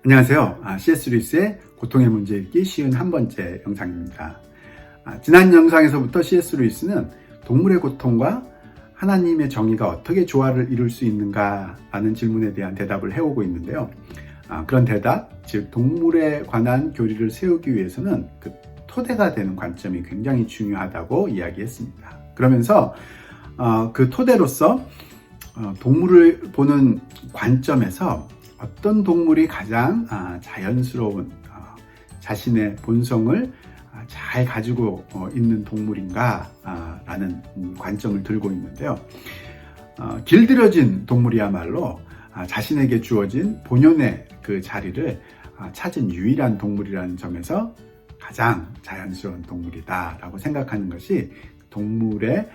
안녕하세요. C.S. 루이스의 고통의 문제 읽기 쉬운 한 번째 영상입니다. 지난 영상에서부터 C.S. 루이스는 동물의 고통과 하나님의 정의가 어떻게 조화를 이룰 수 있는가 라는 질문에 대한 대답을 해오고 있는데요. 그런 대답, 즉 동물에 관한 교리를 세우기 위해서는 그 토대가 되는 관점이 굉장히 중요하다고 이야기했습니다. 그러면서 그 토대로서 동물을 보는 관점에서 어떤 동물이 가장 자연스러운 자신의 본성을 잘 가지고 있는 동물인가 라는 관점을 들고 있는데요. 길들여진 동물이야말로 자신에게 주어진 본연의 그 자리를 찾은 유일한 동물이라는 점에서 가장 자연스러운 동물이다 라고 생각하는 것이 동물에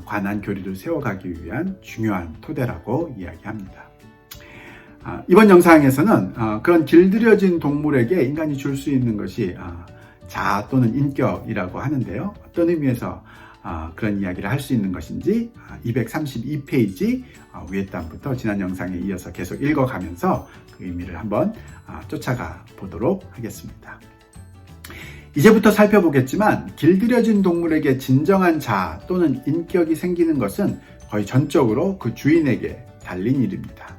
관한 교리를 세워가기 위한 중요한 토대라고 이야기합니다. 이번 영상에서는 그런 길들여진 동물에게 인간이 줄 수 있는 것이 자아 또는 인격이라고 하는데요. 어떤 의미에서 그런 이야기를 할 수 있는 것인지 232페이지 위에 단부터 지난 영상에 이어서 계속 읽어가면서 그 의미를 한번 쫓아가 보도록 하겠습니다. 이제부터 살펴보겠지만 길들여진 동물에게 진정한 자아 또는 인격이 생기는 것은 거의 전적으로 그 주인에게 달린 일입니다.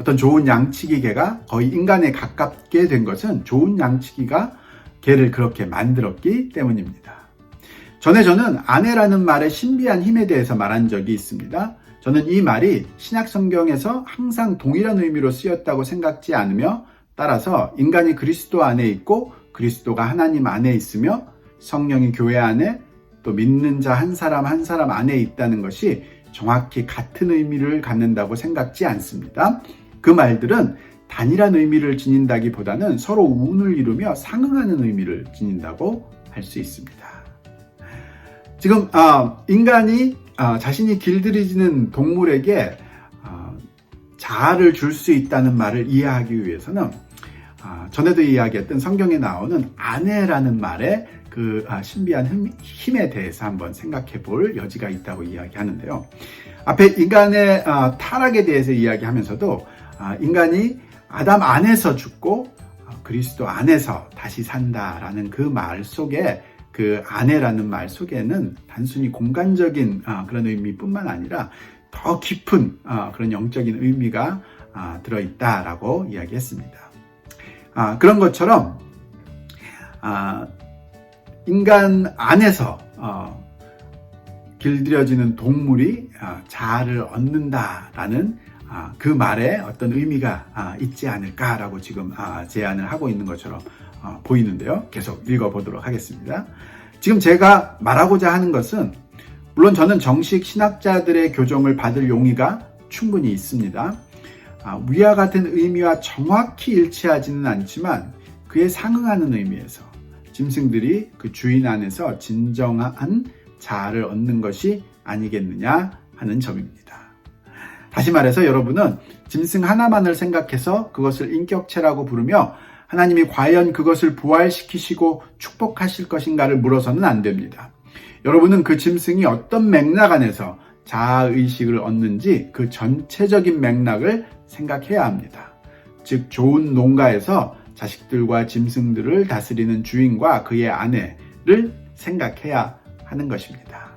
어떤 좋은 양치기 개가 거의 인간에 가깝게 된 것은 좋은 양치기가 개를 그렇게 만들었기 때문입니다. 전에 저는 아내라는 말의 신비한 힘에 대해서 말한 적이 있습니다. 저는 이 말이 신약 성경에서 항상 동일한 의미로 쓰였다고 생각지 않으며, 따라서 인간이 그리스도 안에 있고 그리스도가 하나님 안에 있으며 성령이 교회 안에 또 믿는 자 한 사람 한 사람 안에 있다는 것이 정확히 같은 의미를 갖는다고 생각지 않습니다. 그 말들은 단일한 의미를 지닌다기보다는 서로 운을 이루며 상응하는 의미를 지닌다고 할 수 있습니다. 지금 인간이 자신이 길들여지는 동물에게 자아를 줄 수 있다는 말을 이해하기 위해서는 전에도 이야기했던 성경에 나오는 아내라는 말의 그 신비한 힘에 대해서 한번 생각해 볼 여지가 있다고 이야기하는데요. 앞에 인간의 타락에 대해서 이야기하면서도 인간이 아담 안에서 죽고 그리스도 안에서 다시 산다라는 그 말 속에, 그 아내라는 말 속에는 단순히 공간적인 그런 의미뿐만 아니라 더 깊은 그런 영적인 의미가 들어있다라고 이야기했습니다. 그런 것처럼 인간 안에서 길들여지는 동물이 자아를 얻는다라는 그 말에 어떤 의미가 있지 않을까라고 지금 제안을 하고 있는 것처럼 보이는데요. 계속 읽어보도록 하겠습니다. 지금 제가 말하고자 하는 것은, 물론 저는 정식 신학자들의 교정을 받을 용의가 충분히 있습니다. 위와 같은 의미와 정확히 일치하지는 않지만 그에 상응하는 의미에서 짐승들이 그 주인 안에서 진정한 자아를 얻는 것이 아니겠느냐 하는 점입니다. 다시 말해서 여러분은 짐승 하나만을 생각해서 그것을 인격체라고 부르며 하나님이 과연 그것을 부활시키시고 축복하실 것인가를 물어서는 안 됩니다. 여러분은 그 짐승이 어떤 맥락 안에서 자아의식을 얻는지 그 전체적인 맥락을 생각해야 합니다. 즉 좋은 농가에서 자식들과 짐승들을 다스리는 주인과 그의 아내를 생각해야 하는 것입니다.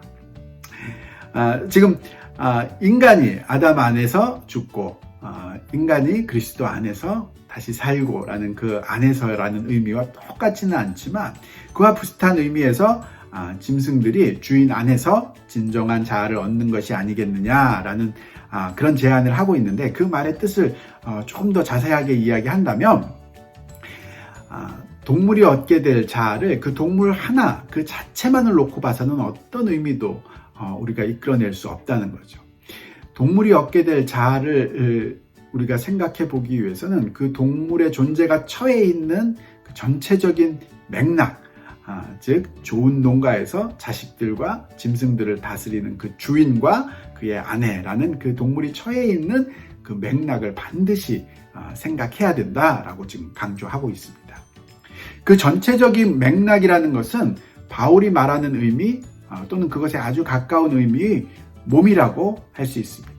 지금 인간이 아담 안에서 죽고 인간이 그리스도 안에서 다시 살고 라는 그 안에서라는 의미와 똑같지는 않지만 그와 비슷한 의미에서 짐승들이 주인 안에서 진정한 자아를 얻는 것이 아니겠느냐라는 그런 제안을 하고 있는데, 그 말의 뜻을 조금 더 자세하게 이야기한다면 동물이 얻게 될 자아를 그 동물 하나 그 자체만을 놓고 봐서는 어떤 의미도 우리가 이끌어낼 수 없다는 거죠. 동물이 얻게 될 자아를 우리가 생각해 보기 위해서는 그 동물의 존재가 처해 있는 그 전체적인 맥락, 즉 좋은 농가에서 자식들과 짐승들을 다스리는 그 주인과 그의 아내라는 그 동물이 처해 있는 그 맥락을 반드시 생각해야 된다라고 지금 강조하고 있습니다. 그 전체적인 맥락이라는 것은 바울이 말하는 의미 또는 그것에 아주 가까운 의미의 몸이라고 할 수 있습니다.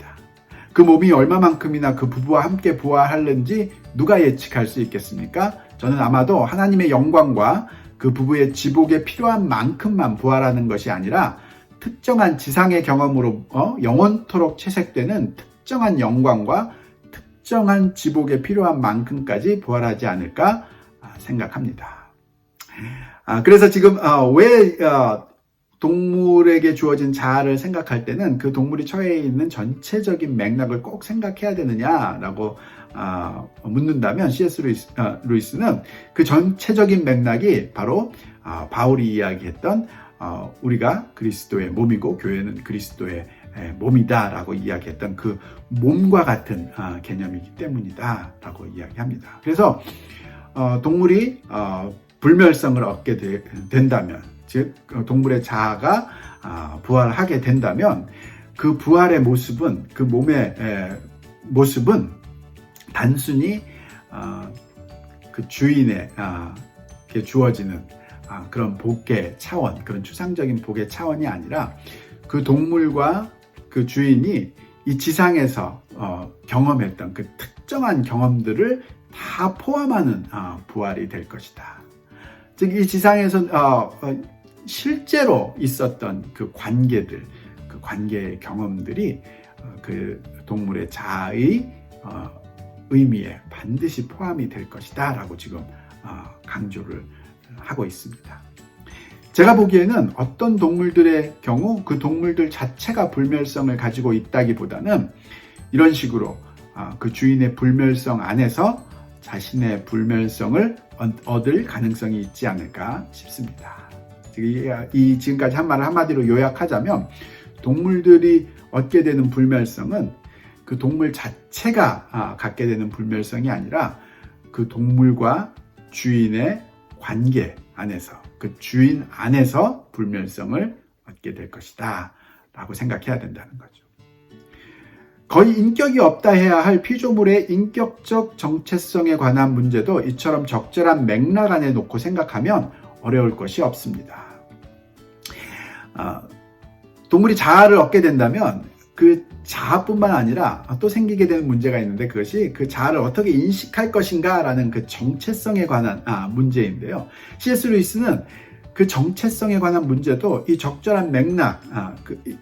그 몸이 얼마만큼이나 그 부부와 함께 부활하는지 누가 예측할 수 있겠습니까? 저는 아마도 하나님의 영광과 그 부부의 지복에 필요한 만큼만 부활하는 것이 아니라 특정한 지상의 경험으로 영원토록 채색되는 특정한 영광과 특정한 지복에 필요한 만큼까지 부활하지 않을까 생각합니다. 그래서 지금 왜 동물에게 주어진 자아를 생각할 때는 그 동물이 처해 있는 전체적인 맥락을 꼭 생각해야 되느냐라고 묻는다면 C.S. 루이스는 그 전체적인 맥락이 바로 바울이 이야기했던 우리가 그리스도의 몸이고 교회는 그리스도의 몸이다라고 이야기했던 그 몸과 같은 개념이기 때문이다라고 이야기합니다. 그래서 동물이 불멸성을 얻게 된다면, 즉 동물의 자아가 부활하게 된다면 그 부활의 모습은, 그 몸의 모습은 단순히 그 주인에게 주어지는 그런 복의 차원, 그런 추상적인 복의 차원이 아니라 그 동물과 그 주인이 이 지상에서 경험했던 그 특정한 경험들을 다 포함하는 부활이 될 것이다. 즉 이 지상에서 실제로 있었던 그 관계들, 그 관계의 경험들이 그 동물의 자아의 의미에 반드시 포함이 될 것이다 라고 지금 강조를 하고 있습니다. 제가 보기에는 어떤 동물들의 경우 그 동물들 자체가 불멸성을 가지고 있다기보다는 이런 식으로 그 주인의 불멸성 안에서 자신의 불멸성을 얻을 가능성이 있지 않을까 싶습니다. 이 지금까지 한 말을 한마디로 요약하자면 동물들이 얻게 되는 불멸성은 그 동물 자체가 갖게 되는 불멸성이 아니라 그 동물과 주인의 관계 안에서, 그 주인 안에서 불멸성을 얻게 될 것이다 라고 생각해야 된다는 거죠. 거의 인격이 없다 해야 할 피조물의 인격적 정체성에 관한 문제도 이처럼 적절한 맥락 안에 놓고 생각하면 어려울 것이 없습니다. 동물이 자아를 얻게 된다면 그 자아뿐만 아니라 또 생기게 되는 문제가 있는데, 그것이 그 자아를 어떻게 인식할 것인가 라는 그 정체성에 관한 문제인데요. C.S. 루이스는 그 정체성에 관한 문제도 이 적절한 맥락,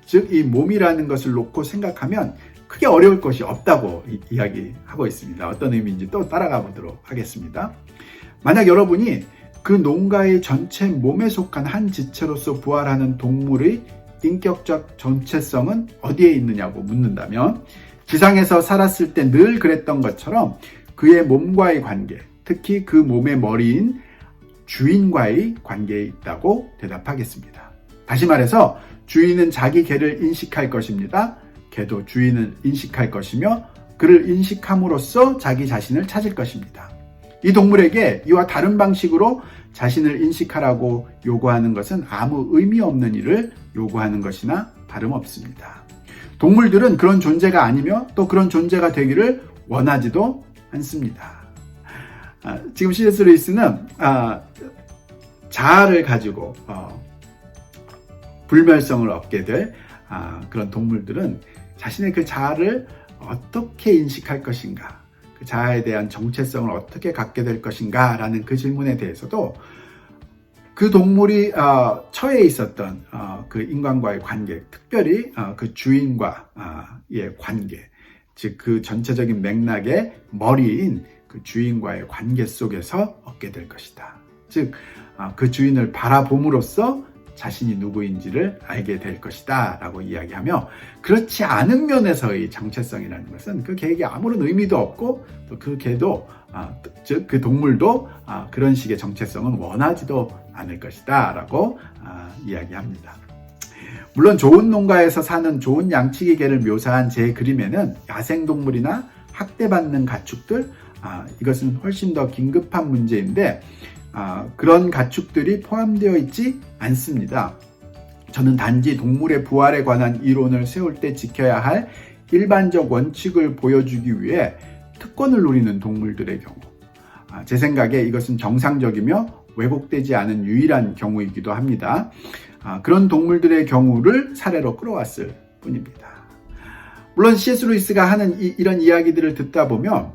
즉 이 몸이라는 것을 놓고 생각하면 크게 어려울 것이 없다고 이야기하고 있습니다. 어떤 의미인지 또 따라가 보도록 하겠습니다. 만약 여러분이 그 농가의 전체 몸에 속한 한 지체로서 부활하는 동물의 인격적 정체성은 어디에 있느냐고 묻는다면, 지상에서 살았을 때 늘 그랬던 것처럼 그의 몸과의 관계, 특히 그 몸의 머리인 주인과의 관계에 있다고 대답하겠습니다. 다시 말해서 주인은 자기 개를 인식할 것입니다. 개도 주인을 인식할 것이며 그를 인식함으로써 자기 자신을 찾을 것입니다. 이 동물에게 이와 다른 방식으로 자신을 인식하라고 요구하는 것은 아무 의미 없는 일을 요구하는 것이나 다름없습니다. 동물들은 그런 존재가 아니며 또 그런 존재가 되기를 원하지도 않습니다. 지금 C.S. 루이스는 자아를 가지고 불멸성을 얻게 될 그런 동물들은 자신의 그 자아를 어떻게 인식할 것인가, 그 자아에 대한 정체성을 어떻게 갖게 될 것인가 라는 그 질문에 대해서도 그 동물이 처해 있었던 그 인간과의 관계, 특별히 그 주인과의 관계, 즉 그 전체적인 맥락의 머리인 그 주인과의 관계 속에서 얻게 될 것이다. 즉 그 주인을 바라봄으로써 자신이 누구인지를 알게 될 것이다 라고 이야기하며, 그렇지 않은 면에서의 정체성이라는 것은 그 개에게 아무런 의미도 없고 또 그 개도 즉 그 동물도 그런 식의 정체성은 원하지도 않을 것이다 라고 이야기합니다. 물론 좋은 농가에서 사는 좋은 양치기 개를 묘사한 제 그림에는 야생동물이나 학대받는 가축들, 이것은 훨씬 더 긴급한 문제인데 그런 가축들이 포함되어 있지 않습니다. 저는 단지 동물의 부활에 관한 이론을 세울 때 지켜야 할 일반적 원칙을 보여주기 위해 특권을 누리는 동물들의 경우, 제 생각에 이것은 정상적이며 왜곡되지 않은 유일한 경우이기도 합니다. 그런 동물들의 경우를 사례로 끌어왔을 뿐입니다. 물론 C.S. 루이스가 하는 이런 이야기들을 듣다 보면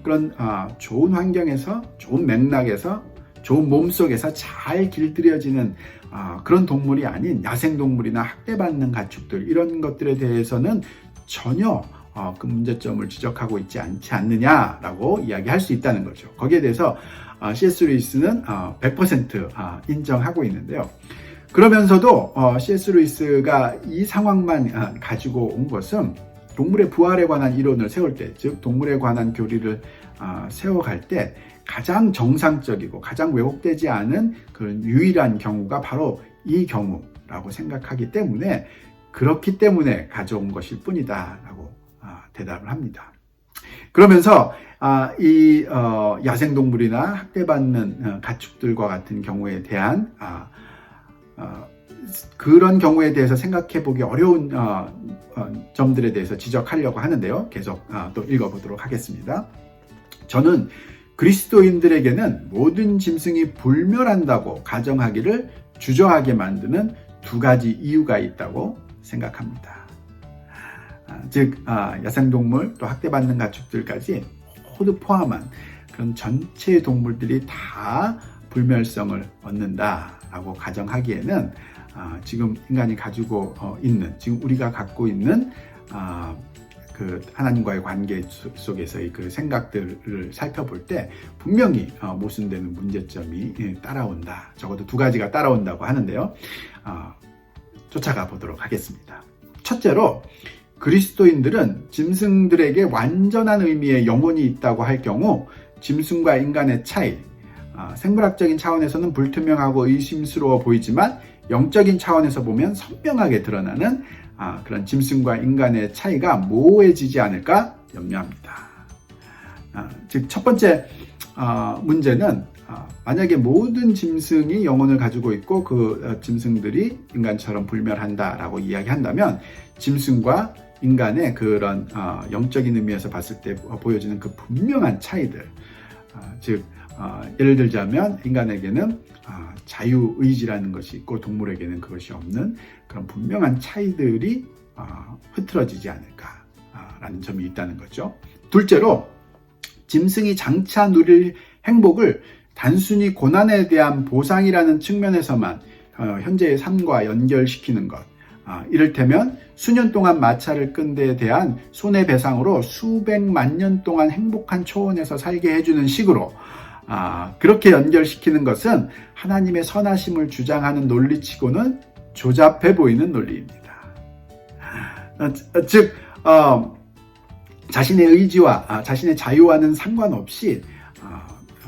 그런 좋은 환경에서, 좋은 맥락에서, 좋은 몸속에서 잘 길들여지는 그런 동물이 아닌 야생동물이나 학대받는 가축들, 이런 것들에 대해서는 전혀 그 문제점을 지적하고 있지 않지 않느냐라고 이야기할 수 있다는 거죠. 거기에 대해서 C.S. 루이스는 100% 인정하고 있는데요. 그러면서도 C.S. 루이스가 이 상황만 가지고 온 것은 동물의 부활에 관한 이론을 세울 때, 즉 동물에 관한 교리를 세워갈 때 가장 정상적이고 가장 왜곡되지 않은 그런 유일한 경우가 바로 이 경우라고 생각하기 때문에, 그렇기 때문에 가져온 것일 뿐이다 라고 대답을 합니다. 그러면서 이 야생동물이나 학대받는 가축들과 같은 경우에 대한 그런 경우에 대해서 생각해보기 어려운 점들에 대해서 지적하려고 하는데요. 계속 또 읽어보도록 하겠습니다. 저는 그리스도인들에게는 모든 짐승이 불멸한다고 가정하기를 주저하게 만드는 두 가지 이유가 있다고 생각합니다. 즉 야생동물 또 학대받는 가축들까지 모두 포함한 그런 전체 동물들이 다 불멸성을 얻는다라고 가정하기에는 지금 인간이 가지고 있는, 지금 우리가 갖고 있는 그 하나님과의 관계 속에서의 그 생각들을 살펴볼 때 분명히 모순되는 문제점이 따라온다. 적어도 두 가지가 따라온다고 하는데요. 쫓아가 보도록 하겠습니다. 첫째로, 그리스도인들은 짐승들에게 완전한 의미의 영혼이 있다고 할 경우 짐승과 인간의 차이, 생물학적인 차원에서는 불투명하고 의심스러워 보이지만 영적인 차원에서 보면 선명하게 드러나는 그런 짐승과 인간의 차이가 모호해지지 않을까 염려합니다. 즉, 첫 번째 문제는 만약에 모든 짐승이 영혼을 가지고 있고 그 짐승들이 인간처럼 불멸한다라고 이야기한다면 짐승과 인간의 그런 영적인 의미에서 봤을 때 보여지는 그 분명한 차이들, 즉 예를 들자면 인간에게는 자유의지라는 것이 있고 동물에게는 그것이 없는 그런 분명한 차이들이 흐트러지지 않을까라는 점이 있다는 거죠. 둘째로, 짐승이 장차 누릴 행복을 단순히 고난에 대한 보상이라는 측면에서만 현재의 삶과 연결시키는 것, 이를테면 수년 동안 마차를 끈 데에 대한 손해배상으로 수백만 년 동안 행복한 초원에서 살게 해주는 식으로 그렇게 연결시키는 것은 하나님의 선하심을 주장하는 논리치고는 조잡해 보이는 논리입니다. 즉 자신의 의지와 자신의 자유와는 상관없이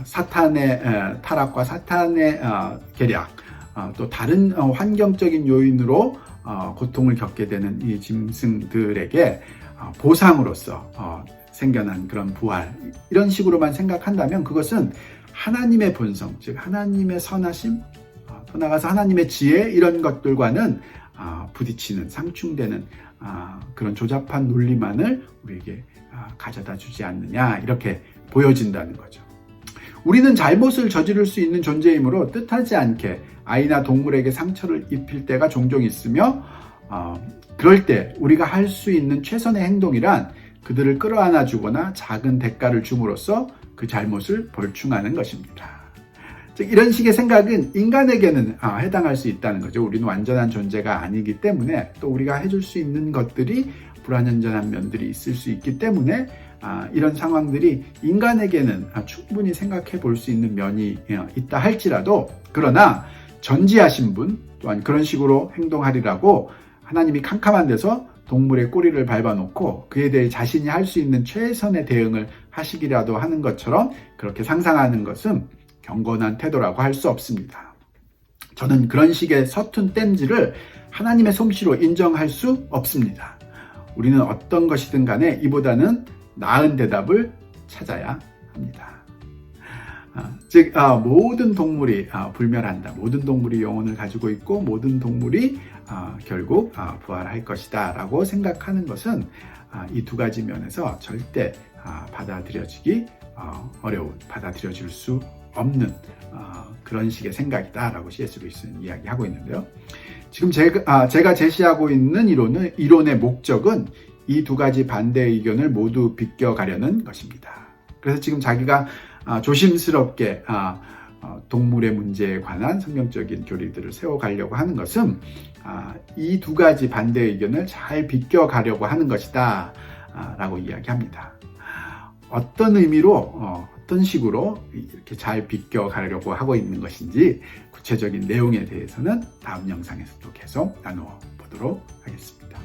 사탄의 타락과 사탄의 계략, 또 다른 환경적인 요인으로 고통을 겪게 되는 이 짐승들에게 보상으로서 생겨난 그런 부활, 이런 식으로만 생각한다면 그것은 하나님의 본성, 즉 하나님의 선하심, 더 나아가서 하나님의 지혜, 이런 것들과는 부딪히는, 상충되는 그런 조잡한 논리만을 우리에게 가져다 주지 않느냐, 이렇게 보여진다는 거죠. 우리는 잘못을 저지를 수 있는 존재이므로 뜻하지 않게 아이나 동물에게 상처를 입힐 때가 종종 있으며 그럴 때 우리가 할 수 있는 최선의 행동이란 그들을 끌어안아 주거나 작은 대가를 줌으로써 그 잘못을 벌충하는 것입니다. 즉 이런 식의 생각은 인간에게는 해당할 수 있다는 거죠. 우리는 완전한 존재가 아니기 때문에, 또 우리가 해줄 수 있는 것들이 불완전한 면들이 있을 수 있기 때문에 이런 상황들이 인간에게는 충분히 생각해 볼 수 있는 면이 있다 할지라도, 그러나 전지하신 분 또한 그런 식으로 행동하리라고 하나님이 캄캄한 데서 동물의 꼬리를 밟아놓고 그에 대해 자신이 할 수 있는 최선의 대응을 하시기라도 하는 것처럼 그렇게 상상하는 것은 경건한 태도라고 할 수 없습니다. 저는 그런 식의 서툰 땜질을 하나님의 솜씨로 인정할 수 없습니다. 우리는 어떤 것이든 간에 이보다는 나은 대답을 찾아야 합니다. 즉 모든 동물이 불멸한다, 모든 동물이 영혼을 가지고 있고 모든 동물이 결국 부활할 것이다 라고 생각하는 것은 이 두 가지 면에서 절대 받아들여지기 어려운, 받아들여질 수 없는 그런 식의 생각이다 라고 C.S. 루이스는 이야기하고 있는데요. 지금 제가 제시하고 있는 이론의 목적은 이 두 가지 반대 의견을 모두 비껴가려는 것입니다. 그래서 지금 자기가 조심스럽게 동물의 문제에 관한 성경적인 교리들을 세워가려고 하는 것은 이 두 가지 반대 의견을 잘 비껴가려고 하는 것이다 라고 이야기합니다. 어떤 의미로 어떤 식으로 이렇게 잘 비껴가려고 하고 있는 것인지 구체적인 내용에 대해서는 다음 영상에서도 계속 나누어 보도록 하겠습니다.